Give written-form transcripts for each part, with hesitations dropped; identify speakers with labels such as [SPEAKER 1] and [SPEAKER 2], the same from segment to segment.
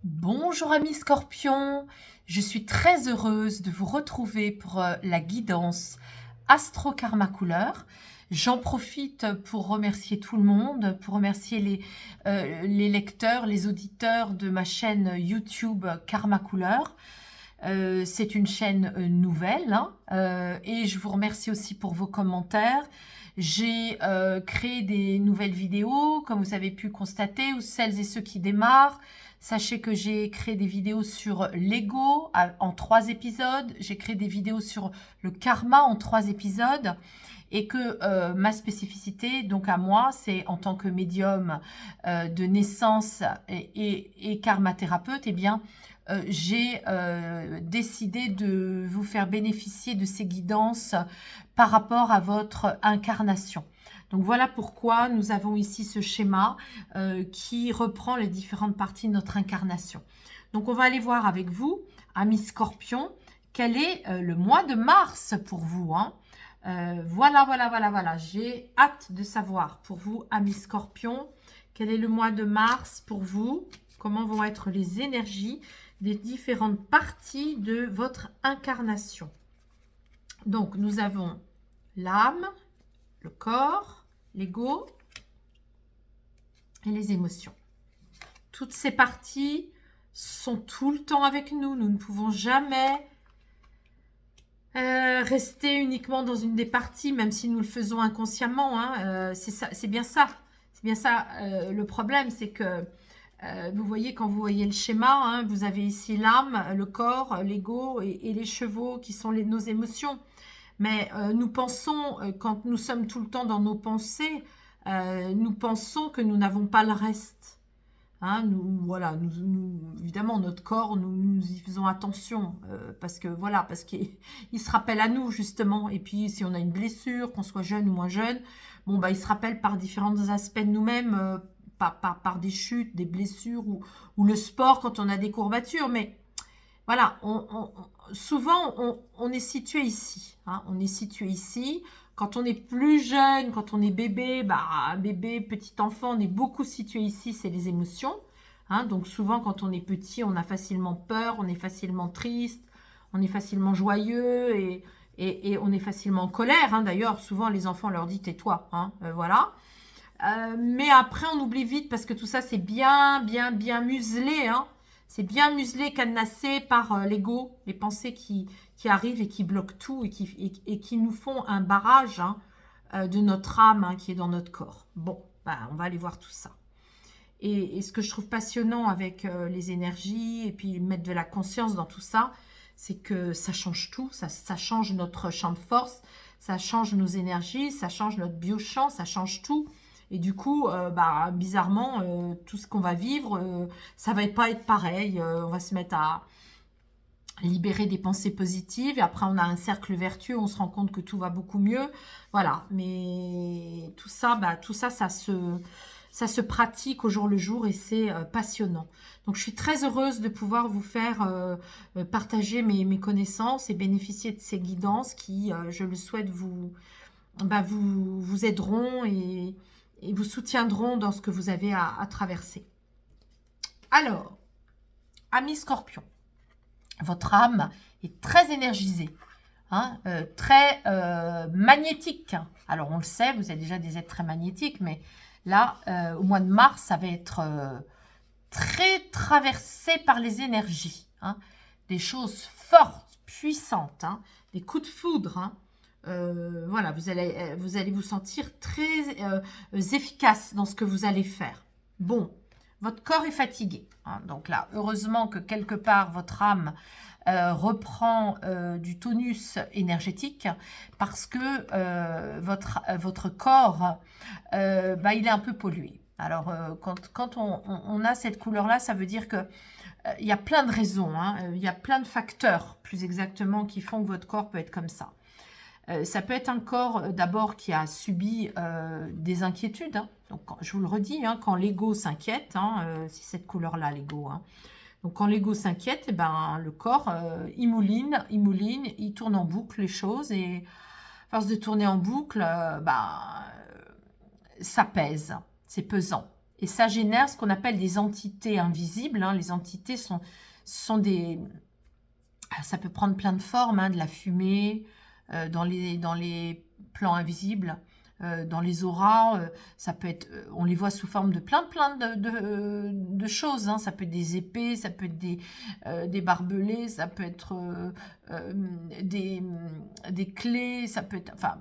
[SPEAKER 1] Bonjour amis scorpions, je suis très heureuse de vous retrouver pour la guidance Astro Karma Couleur. J'en profite pour remercier tout le monde, pour remercier les lecteurs, les auditeurs de ma chaîne YouTube Karma Couleur. C'est une chaîne nouvelle hein, et je vous remercie aussi pour vos commentaires. J'ai créé des nouvelles vidéos, comme vous avez pu constater, ou celles et ceux qui démarrent. Sachez que j'ai créé des vidéos sur l'ego en 3 épisodes. J'ai créé des vidéos sur le karma en 3 épisodes. Et que ma spécificité, donc à moi, c'est en tant que médium de naissance et karmathérapeute, eh bien, j'ai décidé de vous faire bénéficier de ces guidances par rapport à votre incarnation. Donc voilà pourquoi nous avons ici ce schéma qui reprend les différentes parties de notre incarnation. Donc on va aller voir avec vous, amis scorpions, quel est le mois de mars pour vous. Voilà. J'ai hâte de savoir pour vous, amis scorpions, quel est le mois de mars pour vous, comment vont être les énergies des différentes parties de votre incarnation. Donc, nous avons l'âme, le corps, l'ego et les émotions. Toutes ces parties sont tout le temps avec nous. Nous ne pouvons jamais rester uniquement dans une des parties, même si nous le faisons inconsciemment. C'est bien ça. C'est bien ça. Le problème, c'est que vous voyez, quand vous voyez le schéma, hein, vous avez ici l'âme, le corps, l'ego et les chevaux qui sont nos émotions. Mais nous pensons, quand nous sommes tout le temps dans nos pensées, nous pensons que nous n'avons pas le reste. Hein, évidemment, notre corps, nous y faisons attention parce qu'il se rappelle à nous justement. Et puis, si on a une blessure, qu'on soit jeune ou moins jeune, bon, bah, il se rappelle par différents aspects de nous-mêmes, par des chutes, des blessures ou le sport quand on a des courbatures. Mais voilà, souvent, on est situé ici. Hein, on est situé ici. Quand on est plus jeune, quand on est bébé, bébé, petit enfant, on est beaucoup situé ici, c'est les émotions. Hein, donc souvent, quand on est petit, on a facilement peur, on est facilement triste, on est facilement joyeux et on est facilement en colère. Hein, d'ailleurs, souvent, les enfants leur disent tais-toi. Hein, voilà. Mais après, on oublie vite parce que tout ça, c'est bien muselé. Hein. C'est bien muselé, cadenassé par l'ego, les pensées qui arrivent et qui bloquent tout et qui nous font un barrage hein, de notre âme hein, qui est dans notre corps. Bon, on va aller voir tout ça. Et ce que je trouve passionnant avec les énergies et puis mettre de la conscience dans tout ça, c'est que ça change tout, ça change notre champ de force, ça change nos énergies, ça change notre biochamp, ça change tout. Et du coup, bizarrement, tout ce qu'on va vivre, ça va pas être pareil. On va se mettre à libérer des pensées positives. Et après, on a un cercle vertueux. On se rend compte que tout va beaucoup mieux. Voilà. Mais tout ça, ça se pratique au jour le jour et c'est passionnant. Donc, je suis très heureuse de pouvoir vous faire partager mes connaissances et bénéficier de ces guidances qui, je le souhaite, vous aideront et vous soutiendront dans ce que vous avez à traverser. Alors, amis scorpions, votre âme est très énergisée, hein, très magnétique. Alors, on le sait, vous êtes déjà des êtres très magnétiques, mais là, au mois de mars, ça va être très traversé par les énergies. Hein, des choses fortes, puissantes, hein, des coups de foudre, hein. Voilà, vous allez vous sentir très efficace dans ce que vous allez faire. Bon, votre corps est fatigué. Hein, donc là, heureusement que quelque part, votre âme reprend du tonus énergétique parce que votre corps, il est un peu pollué. Alors, quand on a cette couleur-là, ça veut dire que il y a plein de raisons, hein, il y a plein de facteurs, plus exactement, qui font que votre corps peut être comme ça. Ça peut être un corps d'abord qui a subi des inquiétudes. Hein. Donc, je vous le redis, hein, quand l'ego s'inquiète, hein, c'est cette couleur-là, l'ego. Hein. Donc, quand l'ego s'inquiète, le corps, il mouline, il tourne en boucle les choses. Et à force de tourner en boucle, ça pèse, c'est pesant. Et ça génère ce qu'on appelle des entités invisibles. Hein. Les entités sont des... Ça peut prendre plein de formes, hein, de la fumée, dans les plans invisibles, dans les auras. Ça peut être, on les voit sous forme de plein de choses. Hein. Ça peut être des épées, ça peut être des barbelés, ça peut être des clés, ça peut être... Enfin,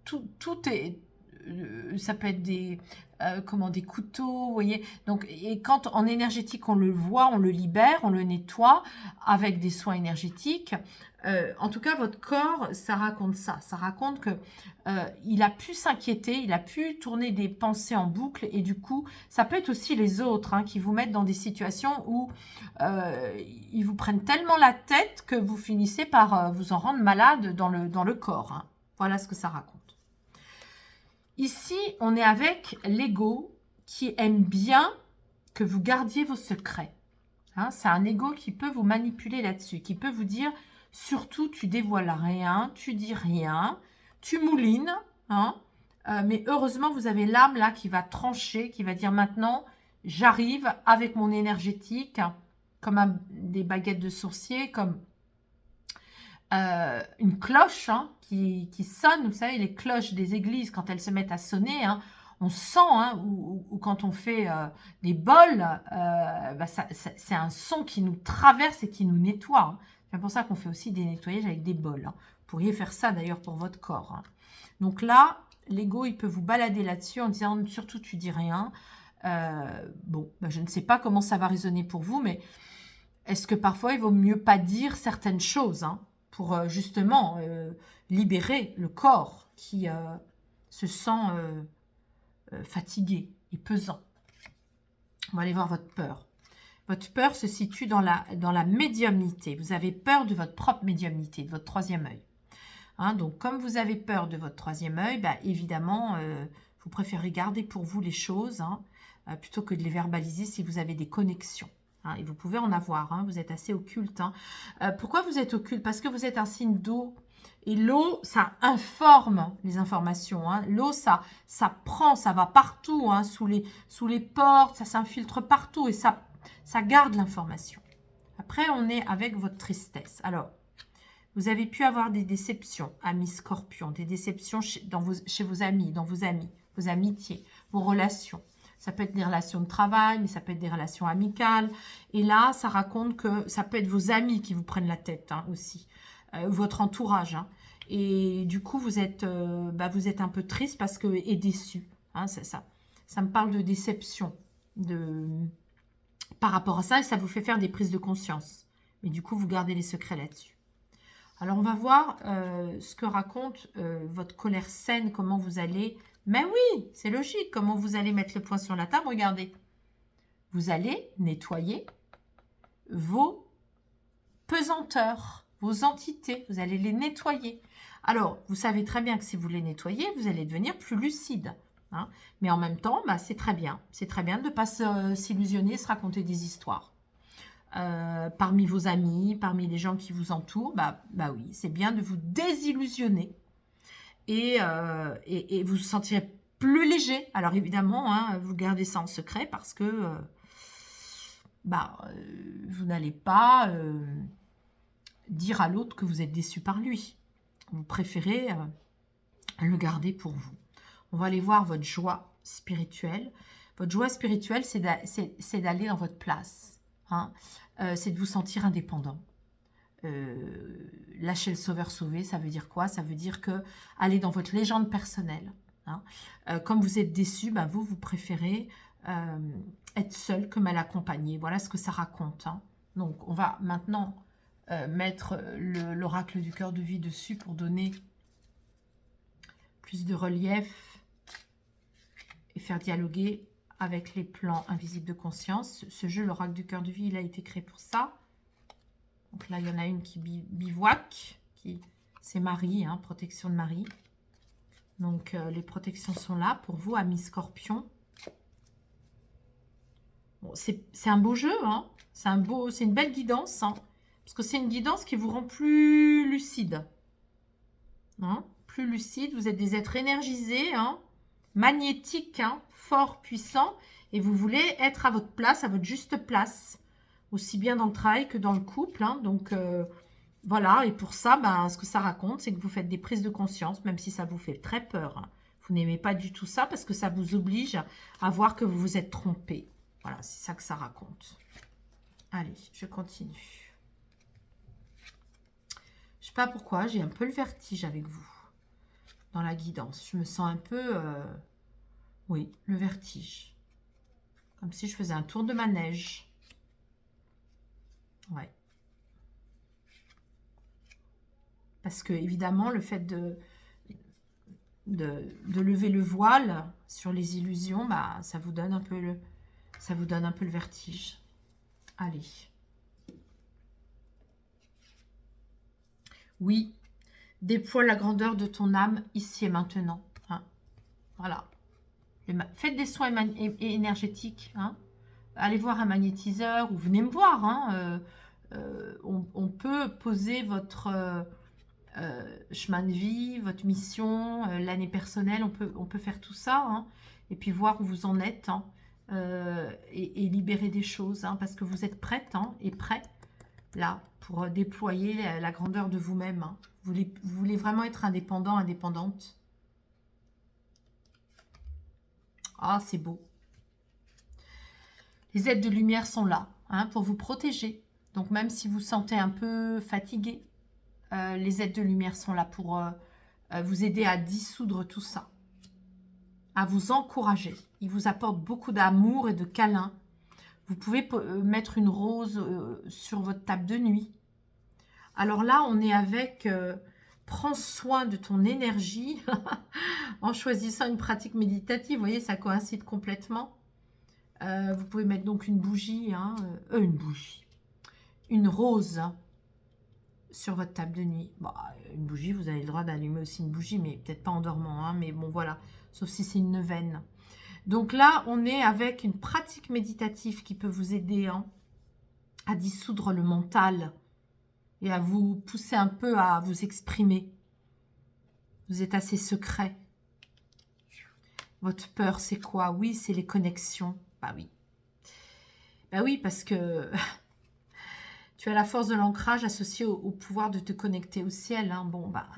[SPEAKER 1] tout est... ça peut être des couteaux, vous voyez. Donc, et quand en énergétique on le voit, on le libère, on le nettoie avec des soins énergétiques. En tout cas, votre corps, ça raconte ça. Ça raconte que il a pu s'inquiéter, il a pu tourner des pensées en boucle, et du coup, ça peut être aussi les autres hein, qui vous mettent dans des situations où ils vous prennent tellement la tête que vous finissez par vous en rendre malade dans le corps. Hein. Voilà ce que ça raconte. Ici, on est avec l'ego qui aime bien que vous gardiez vos secrets. Hein, c'est un ego qui peut vous manipuler là-dessus, qui peut vous dire, surtout, tu dévoiles rien, tu dis rien, tu moulines. Hein, mais heureusement, vous avez l'âme là qui va trancher, qui va dire maintenant, j'arrive avec mon énergétique, comme des baguettes de sourcier, comme... une cloche hein, qui sonne, vous savez, les cloches des églises, quand elles se mettent à sonner, hein, on sent, hein, ou quand on fait des bols, c'est un son qui nous traverse et qui nous nettoie. Hein. C'est pour ça qu'on fait aussi des nettoyages avec des bols. Hein. Vous pourriez faire ça d'ailleurs pour votre corps. Hein. Donc là, l'ego, il peut vous balader là-dessus en disant, surtout, tu dis rien. Bon, je ne sais pas comment ça va résonner pour vous, mais est-ce que parfois, il vaut mieux pas dire certaines choses hein, pour justement libérer le corps qui se sent fatigué et pesant. On va aller voir votre peur. Votre peur se situe dans la médiumnité. Vous avez peur de votre propre médiumnité, de votre troisième œil. Hein, donc, comme vous avez peur de votre troisième œil, évidemment, vous préférez garder pour vous les choses hein, plutôt que de les verbaliser si vous avez des connexions. Hein, et vous pouvez en avoir, hein, vous êtes assez occulte. Hein. Pourquoi vous êtes occulte? Parce que vous êtes un signe d'eau. Et l'eau, ça informe les informations. Hein. L'eau, ça prend, ça va partout, hein, sous les portes, ça s'infiltre partout et ça garde l'information. Après, on est avec votre tristesse. Alors, vous avez pu avoir des déceptions, amis scorpions, des déceptions chez vos amis, dans vos amis, vos amitiés, vos relations. Ça peut être des relations de travail, mais ça peut être des relations amicales. Et là, ça raconte que ça peut être vos amis qui vous prennent la tête hein, aussi, votre entourage. Hein. Et du coup, vous êtes un peu triste et déçu. Hein, ça me parle de déception par rapport à ça, et ça vous fait faire des prises de conscience. Mais du coup, vous gardez les secrets là-dessus. Alors, on va voir ce que raconte votre colère saine, comment vous allez... Mais oui, c'est logique. Comment vous allez mettre le poing sur la table? Regardez. Vous allez nettoyer vos pesanteurs, vos entités. Vous allez les nettoyer. Alors, vous savez très bien que si vous les nettoyez, vous allez devenir plus lucide. Hein. Mais en même temps, c'est très bien. C'est très bien de ne pas s'illusionner, se raconter des histoires. Parmi vos amis, parmi les gens qui vous entourent, oui, c'est bien de vous désillusionner. Et vous vous sentirez plus léger. Alors évidemment, hein, vous gardez ça en secret parce que vous n'allez pas dire à l'autre que vous êtes déçu par lui. Vous préférez le garder pour vous. On va aller voir votre joie spirituelle. Votre joie spirituelle, c'est d'aller dans votre place. Hein. C'est de vous sentir indépendant. Lâcher le sauveur sauvé, ça veut dire quoi? Ça veut dire que aller dans votre légende personnelle. Hein. Comme vous êtes déçu, vous préférez être seul que mal accompagné. Voilà ce que ça raconte. Hein. Donc, on va maintenant mettre l'oracle du cœur de vie dessus pour donner plus de relief et faire dialoguer avec les plans invisibles de conscience. Ce jeu, l'oracle du cœur de vie, il a été créé pour ça. Donc là, il y en a une qui bivouac, c'est Marie, hein, protection de Marie. Donc, les protections sont là pour vous, amis scorpions. Bon, c'est un beau jeu, hein. C'est une belle guidance, hein, parce que c'est une guidance qui vous rend plus lucide. Hein, plus lucide, vous êtes des êtres énergisés, hein, magnétique, hein, fort, puissant, et vous voulez être à votre place, à votre juste place, aussi bien dans le travail que dans le couple, hein. Donc, voilà, et pour ça, ben, ce que ça raconte, c'est que vous faites des prises de conscience, même si ça vous fait très peur, hein. Vous n'aimez pas du tout ça, parce que ça vous oblige à voir que vous vous êtes trompé. Voilà, c'est ça que ça raconte. Allez, je continue. Je sais pas pourquoi, j'ai un peu le vertige avec vous, dans la guidance. Je me sens un peu... oui, le vertige. Comme si je faisais un tour de manège. Ouais. Parce que, évidemment, le fait de lever le voile sur les illusions, bah, ça vous donne un peu le vertige. Allez. Oui, déploie la grandeur de ton âme ici et maintenant. Hein. Voilà. Faites des soins énergétiques. Hein. Allez voir un magnétiseur ou venez me voir. Hein. On peut poser votre chemin de vie, votre mission, l'année personnelle. On peut faire tout ça. Hein. Et puis voir où vous en êtes. Hein. Et libérer des choses. Hein, parce que vous êtes prête et prêt là pour déployer la grandeur de vous-même. Hein. Vous voulez vraiment être indépendant, indépendante. Ah, c'est beau. Les aides de lumière sont là pour vous protéger. Donc, même si vous sentez un peu fatigué, les aides de lumière sont là pour vous aider à dissoudre tout ça, à vous encourager. Ils vous apportent beaucoup d'amour et de câlins. Vous pouvez mettre une rose sur votre table de nuit. Alors là, on est avec... prends soin de ton énergie en choisissant une pratique méditative. Vous voyez, ça coïncide complètement. Vous pouvez mettre donc une bougie, une rose sur votre table de nuit. Bon, une bougie, vous avez le droit d'allumer aussi une bougie, mais peut-être pas en dormant. Mais bon, voilà, sauf si c'est une neuvaine. Donc là, on est avec une pratique méditative qui peut vous aider à dissoudre le mental et à vous pousser un peu à vous exprimer. Vous êtes assez secret. Votre peur, c'est quoi? Oui, c'est les connexions. Bah oui. Bah oui, parce que tu as la force de l'ancrage associée au pouvoir de te connecter au ciel. Hein. Bon, bah,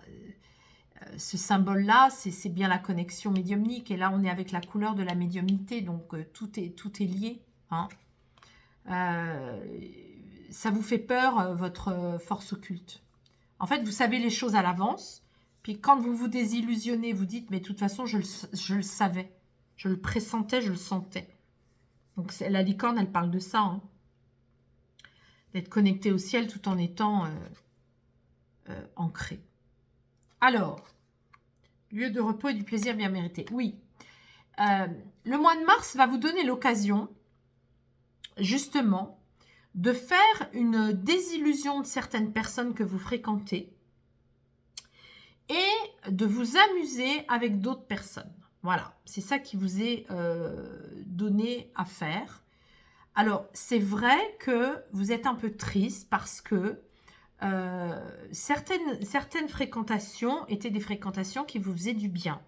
[SPEAKER 1] ce symbole-là, c'est bien la connexion médiumnique. Et là, on est avec la couleur de la médiumnité. Donc, tout est lié. Hein. Ça vous fait peur, votre force occulte. En fait, vous savez les choses à l'avance. Puis quand vous vous désillusionnez, vous dites, mais de toute façon, je le savais. Je le pressentais, je le sentais. Donc la licorne, elle parle de ça. Hein. D'être connecté au ciel tout en étant ancré. Alors, lieu de repos et du plaisir bien mérité. Oui. Le mois de mars va vous donner l'occasion, justement, de faire une désillusion de certaines personnes que vous fréquentez et de vous amuser avec d'autres personnes. Voilà, c'est ça qui vous est donné à faire. Alors, c'est vrai que vous êtes un peu triste parce que certaines fréquentations étaient des fréquentations qui vous faisaient du bien.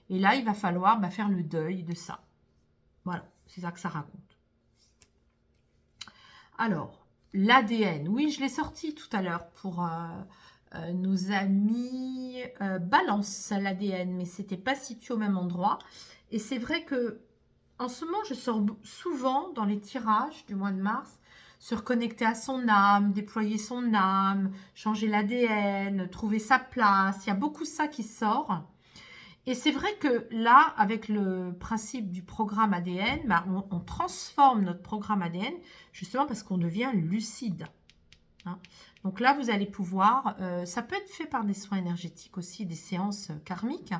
[SPEAKER 1] Et là, il va falloir faire le deuil de ça. Voilà, c'est ça que ça raconte. Alors, l'ADN. Oui, je l'ai sorti tout à l'heure pour nos amis Balance, l'ADN, mais c'était pas situé au même endroit. Et c'est vrai que en ce moment, je sors souvent dans les tirages du mois de mars, se reconnecter à son âme, déployer son âme, changer l'ADN, trouver sa place. Il y a beaucoup ça qui sort. Et c'est vrai que là, avec le principe du programme ADN, on transforme notre programme ADN justement parce qu'on devient lucide. Hein. Donc là, vous allez pouvoir, ça peut être fait par des soins énergétiques aussi, des séances karmiques,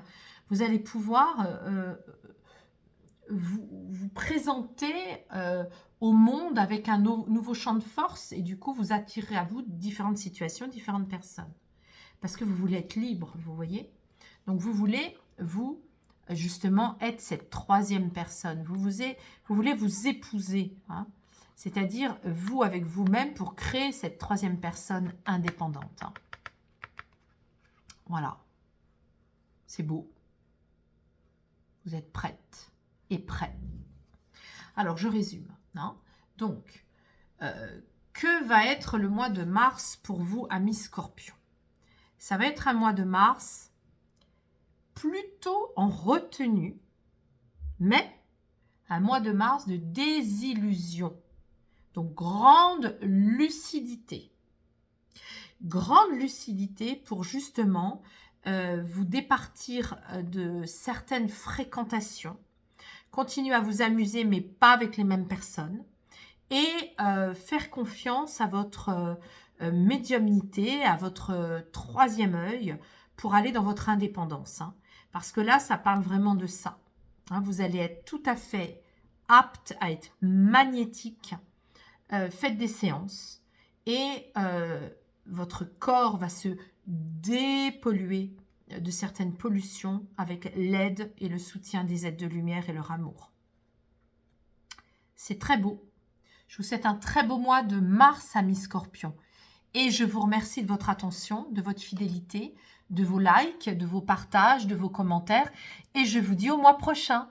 [SPEAKER 1] vous allez pouvoir vous présenter au monde avec un nouveau champ de force et du coup, vous attirez à vous différentes situations, différentes personnes. Parce que vous voulez être libre, vous voyez. Donc, vous voulez, justement, être cette troisième personne. Vous voulez vous épouser, hein. C'est-à-dire, vous, avec vous-même, pour créer cette troisième personne indépendante. Hein. Voilà. C'est beau. Vous êtes prête et prêt. Alors, je résume. Hein. Donc, que va être le mois de mars pour vous, amis Scorpion? Ça va être un mois de mars plutôt en retenue, mais un mois de mars de désillusion. Donc, grande lucidité. Grande lucidité pour justement vous départir de certaines fréquentations. Continuez à vous amuser, mais pas avec les mêmes personnes. Et faire confiance à votre médiumnité, à votre troisième œil, pour aller dans votre indépendance. Hein. Parce que là, ça parle vraiment de ça. Hein, vous allez être tout à fait apte à être magnétique. Faites des séances. Et votre corps va se dépolluer de certaines pollutions avec l'aide et le soutien des êtres de lumière et leur amour. C'est très beau. Je vous souhaite un très beau mois de mars, amis Scorpions. Et je vous remercie de votre attention, de votre fidélité, de vos likes, de vos partages, de vos commentaires. Et je vous dis au mois prochain.